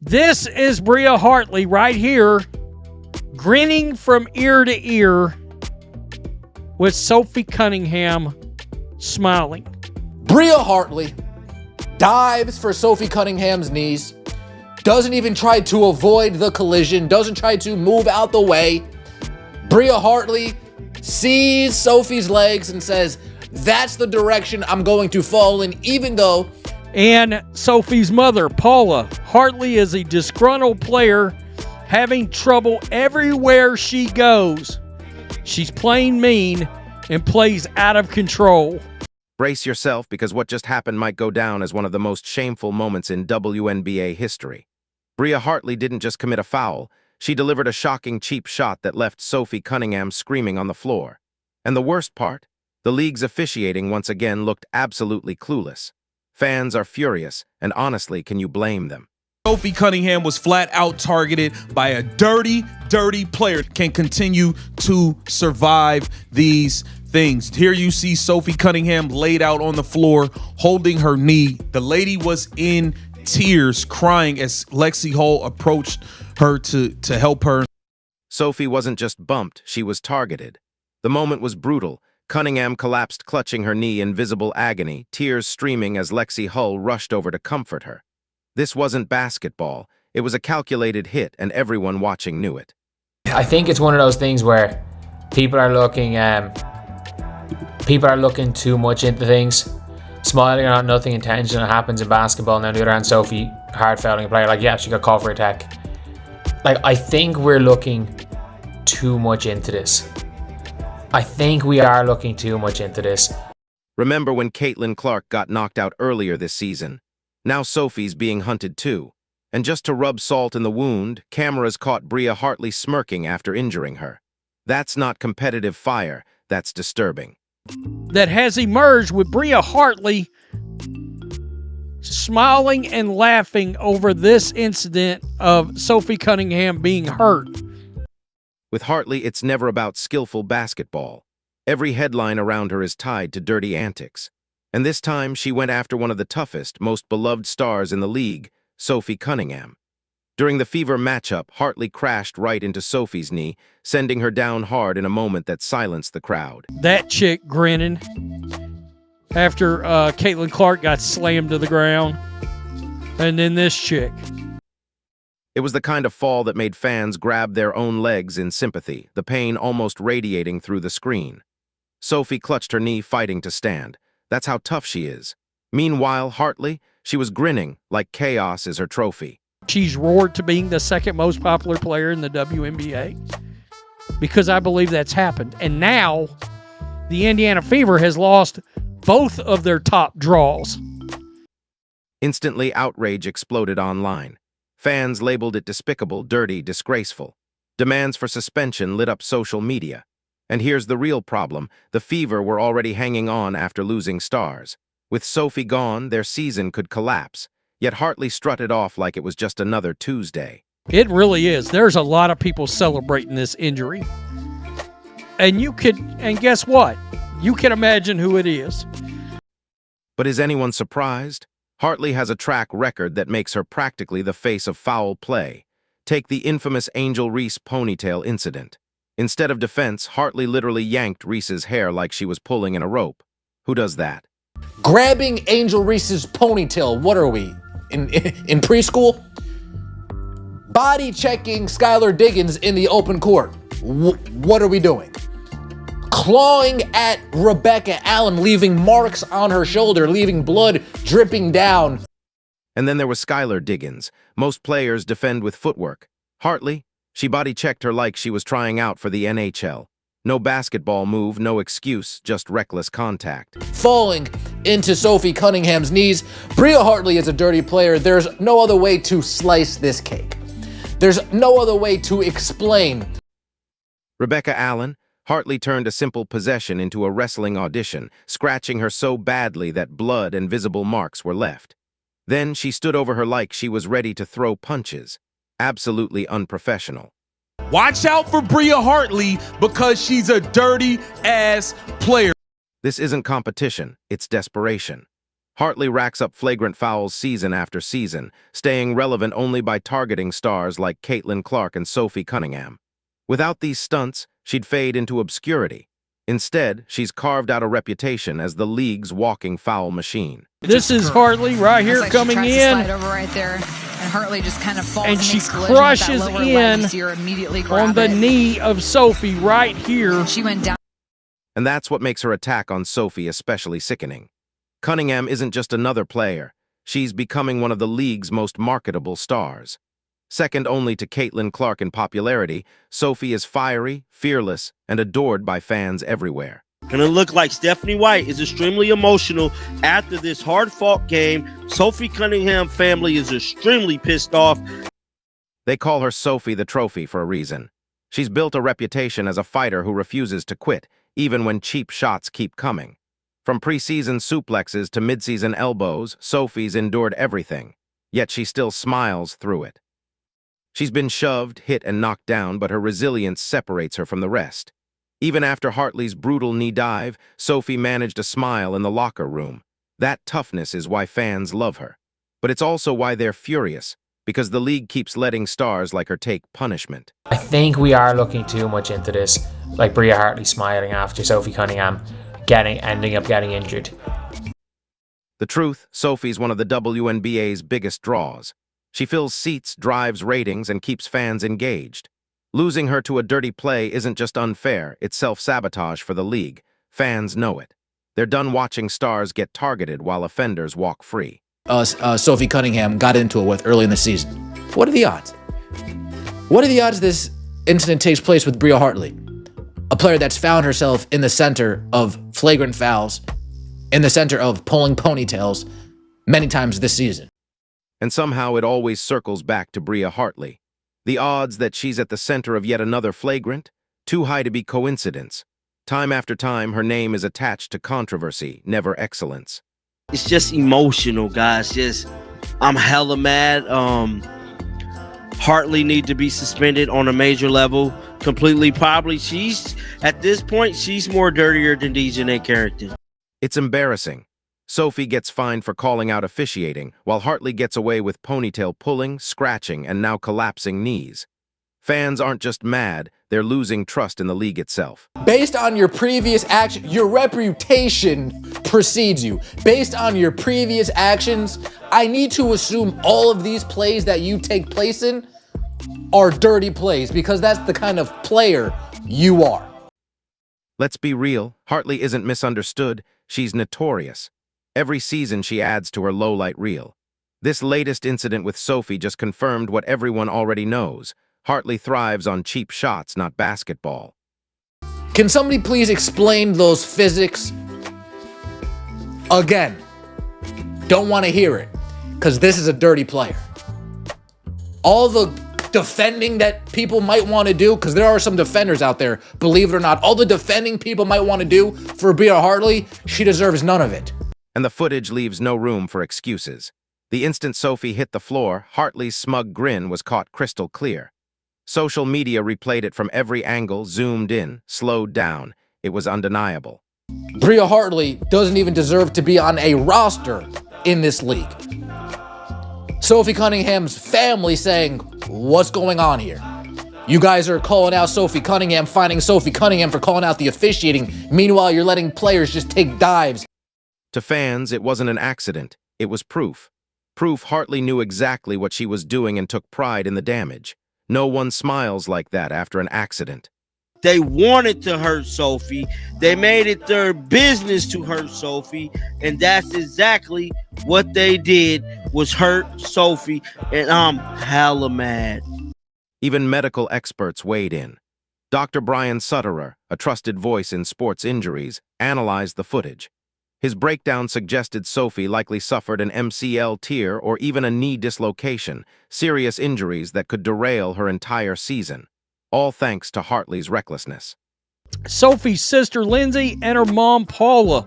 This is Bria Hartley right here, grinning from ear to ear with Sophie Cunningham smiling. Bria Hartley dives for Sophie Cunningham's knees, doesn't even try to avoid the collision, doesn't try to move out the way. Bria Hartley sees Sophie's legs and says, that's the direction I'm going to fall in, even though... And Sophie's mother, Paula Hartley, is a disgruntled player having trouble everywhere she goes. She's playing mean and plays out of control. Brace yourself, because what just happened might go down as one of the most shameful moments in WNBA history. Bria Hartley didn't just commit a foul, she delivered a shocking cheap shot that left Sophie Cunningham screaming on the floor. And the worst part? The league's officiating once again looked absolutely clueless. Fans are furious, and honestly, can you blame them? Sophie Cunningham was flat out targeted by a dirty player. Can continue to survive these things. Here you see Sophie Cunningham laid out on the floor, holding her knee. The lady was in tears, crying as Lexi Hull approached her to help her. Sophie wasn't just bumped, she was targeted. The moment was brutal. Cunningham collapsed, clutching her knee in visible agony, tears streaming as Lexi Hull rushed over to comfort her. This wasn't basketball. It was a calculated hit, and everyone watching knew it. I think it's one of those things where people are looking too much into things. Smiling or not, nothing intentional happens in basketball. And on the other hand, Sophie hard fouling a player, like, yeah, she got called for attack. Like, I think we're looking too much into this. I think we are looking too much into this. Remember when Caitlin Clark got knocked out earlier this season? Now Sophie's being hunted too. And just to rub salt in the wound, cameras caught Bria Hartley smirking after injuring her. That's not competitive fire, that's disturbing. That has emerged with Bria Hartley smiling and laughing over this incident of Sophie Cunningham being hurt. With Hartley, it's never about skillful basketball. Every headline around her is tied to dirty antics. And this time, she went after one of the toughest, most beloved stars in the league, Sophie Cunningham. During the Fever matchup, Hartley crashed right into Sophie's knee, sending her down hard in a moment that silenced the crowd. That chick grinning after Caitlin Clark got slammed to the ground. And then this chick. It was the kind of fall that made fans grab their own legs in sympathy, the pain almost radiating through the screen. Sophie clutched her knee, fighting to stand. That's how tough she is. Meanwhile, Hartley, she was grinning like chaos is her trophy. She's roared to being the second most popular player in the WNBA because I believe that's happened. And now the Indiana Fever has lost both of their top draws. Instantly, outrage exploded online. Fans labeled it despicable, dirty, disgraceful. Demands for suspension lit up social media. And here's the real problem. The Fever were already hanging on after losing stars. With Sophie gone, their season could collapse. Yet Hartley strutted off like it was just another Tuesday. It really is. There's a lot of people celebrating this injury. And guess what? You can imagine who it is. But is anyone surprised? Hartley has a track record that makes her practically the face of foul play. Take the infamous Angel Reese ponytail incident. Instead of defense, Hartley literally yanked Reese's hair like she was pulling in a rope. Who does that? Grabbing Angel Reese's ponytail, what are we, in preschool? Body checking Skylar Diggins in the open court, what are we doing? Clawing at Rebecca Allen, leaving marks on her shoulder, leaving blood dripping down. And then there was Skylar Diggins. Most players defend with footwork. Hartley, she body-checked her like she was trying out for the NHL. No basketball move, no excuse, just reckless contact. Falling into Sophie Cunningham's knees. Bria Hartley is a dirty player. There's no other way to slice this cake. There's no other way to explain. Rebecca Allen, Hartley turned a simple possession into a wrestling audition, scratching her so badly that blood and visible marks were left. Then she stood over her like she was ready to throw punches. Absolutely unprofessional. Watch out for Bria Hartley because she's a dirty-ass player. This isn't competition, it's desperation. Hartley racks up flagrant fouls season after season, staying relevant only by targeting stars like Caitlin Clark and Sophie Cunningham. Without these stunts, she'd fade into obscurity. Instead, she's carved out a reputation as the league's walking foul machine. This is Hartley right here coming tries in. To slide over right there, and Hartley just kind of falls And she makes collision with crushes that lower leg. in So you're immediately on grab the it. knee of Sophie right here. She went down. And that's what makes her attack on Sophie especially sickening. Cunningham isn't just another player. She's becoming one of the league's most marketable stars. Second only to Caitlin Clark in popularity, Sophie is fiery, fearless, and adored by fans everywhere. And it looked like Stephanie White is extremely emotional after this hard-fought game. Sophie Cunningham family is extremely pissed off. They call her Sophie the Trophy for a reason. She's built a reputation as a fighter who refuses to quit, even when cheap shots keep coming. From preseason suplexes to midseason elbows, Sophie's endured everything, yet she still smiles through it. She's been shoved, hit, and knocked down, but her resilience separates her from the rest. Even after Hartley's brutal knee dive, Sophie managed a smile in the locker room. That toughness is why fans love her. But it's also why they're furious, because the league keeps letting stars like her take punishment. I think we are looking too much into this, like Bria Hartley smiling after Sophie Cunningham ending up getting injured. The truth, Sophie's one of the WNBA's biggest draws. She fills seats, drives ratings, and keeps fans engaged. Losing her to a dirty play isn't just unfair, it's self-sabotage for the league. Fans know it. They're done watching stars get targeted while offenders walk free. Sophie Cunningham got into it with early in the season. What are the odds? What are the odds this incident takes place with Bria Hartley, a player that's found herself in the center of flagrant fouls, in the center of pulling ponytails many times this season? And somehow it always circles back to Bria Hartley. The odds that she's at the center of yet another flagrant? Too high to be coincidence. Time after time, her name is attached to controversy, never excellence. It's just emotional, guys. I'm hella mad. Hartley need to be suspended on a major level completely. Probably at this point, she's more dirtier than Dejanay Carrington. It's embarrassing. Sophie gets fined for calling out officiating, while Hartley gets away with ponytail pulling, scratching, and now collapsing knees. Fans aren't just mad, they're losing trust in the league itself. Based on your previous action, your reputation precedes you. Based on your previous actions, I need to assume all of these plays that you take place in are dirty plays, because that's the kind of player you are. Let's be real, Hartley isn't misunderstood, she's notorious. Every season she adds to her low-light reel. This latest incident with Sophie just confirmed what everyone already knows. Hartley thrives on cheap shots, not basketball. Can somebody please explain those physics again? Don't want to hear it, because this is a dirty player. All the defending that people might want to do, because there are some defenders out there, believe it or not, all the defending people might want to do for Bria Hartley, she deserves none of it. And the footage leaves no room for excuses. The instant Sophie hit the floor, Hartley's smug grin was caught crystal clear. Social media replayed it from every angle, zoomed in, slowed down. It was undeniable. Bria Hartley doesn't even deserve to be on a roster in this league. Sophie Cunningham's family saying, what's going on here? You guys are calling out Sophie Cunningham, finding Sophie Cunningham for calling out the officiating. Meanwhile, you're letting players just take dives. To fans, it wasn't an accident. It was proof. Proof Hartley knew exactly what she was doing and took pride in the damage. No one smiles like that after an accident. They wanted to hurt Sophie. They made it their business to hurt Sophie. And that's exactly what they did, was hurt Sophie. And I'm hella mad. Even medical experts weighed in. Dr. Brian Sutterer, a trusted voice in sports injuries, analyzed the footage. His breakdown suggested Sophie likely suffered an MCL tear or even a knee dislocation, serious injuries that could derail her entire season. All thanks to Hartley's recklessness. Sophie's sister Lindsay and her mom Paula.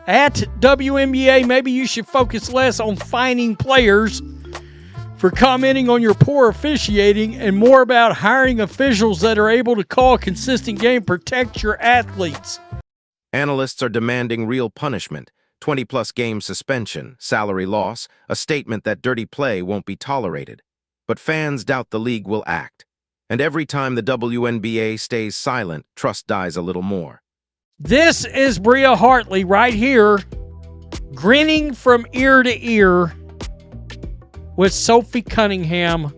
At WNBA, maybe you should focus less on fining players for commenting on your poor officiating and more about hiring officials that are able to call a consistent game, protect your athletes. Analysts are demanding real punishment. 20-plus game suspension, salary loss, a statement that dirty play won't be tolerated. But fans doubt the league will act. And every time the WNBA stays silent, trust dies a little more. This is Bria Hartley right here, grinning from ear to ear with Sophie Cunningham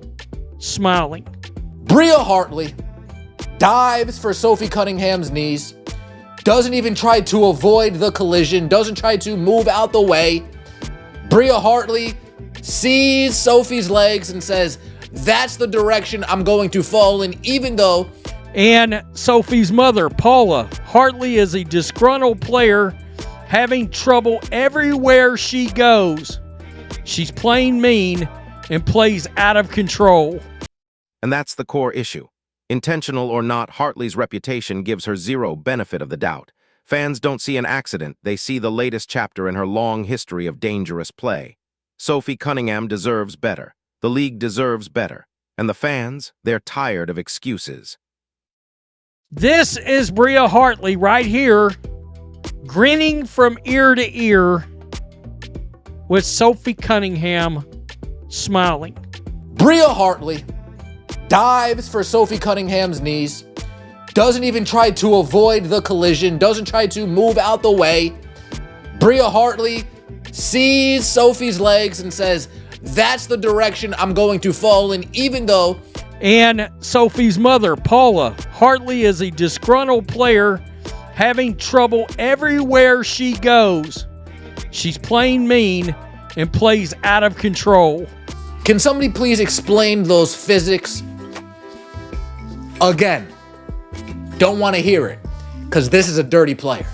smiling. Bria Hartley dives for Sophie Cunningham's knees, doesn't even try to avoid the collision, doesn't try to move out the way. Bria Hartley sees Sophie's legs and says, "That's the direction I'm going to fall in," even though... And Sophie's mother, Paula Hartley, is a disgruntled player having trouble everywhere she goes. She's playing mean and plays out of control. And that's the core issue. Intentional or not, Hartley's reputation gives her zero benefit of the doubt. Fans don't see an accident, they see the latest chapter in her long history of dangerous play. Sophie Cunningham deserves better. The league deserves better. And the fans, they're tired of excuses. This is Bria Hartley right here, grinning from ear to ear with Sophie Cunningham smiling. Bria Hartley dives for Sophie Cunningham's knees, doesn't even try to avoid the collision, doesn't try to move out the way. Bria Hartley sees Sophie's legs and says, "That's the direction I'm going to fall in," even though... And Sophie's mother, Paula Hartley, is a disgruntled player having trouble everywhere she goes. She's playing mean and plays out of control. Can somebody please explain those physics? Again, don't want to hear it, because this is a dirty player.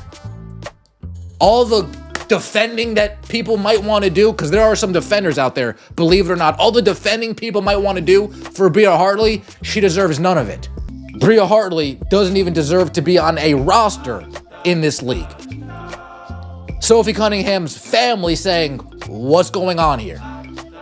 All the defending that people might want to do, because there are some defenders out there, believe it or not, all the defending people might want to do for Bria Hartley, she deserves none of it. Bria Hartley doesn't even deserve to be on a roster in this league. Sophie Cunningham's family saying, "What's going on here?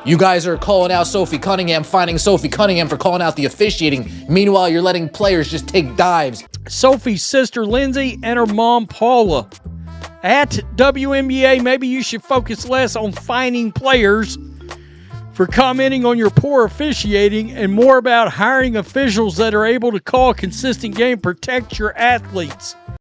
You guys are calling out Sophie Cunningham, finding Sophie Cunningham for calling out the officiating. Meanwhile, you're letting players just take dives." Sophie's sister, Lindsay, and her mom, Paula. At WNBA, maybe you should focus less on fining players for commenting on your poor officiating and more about hiring officials that are able to call a consistent game, protect your athletes.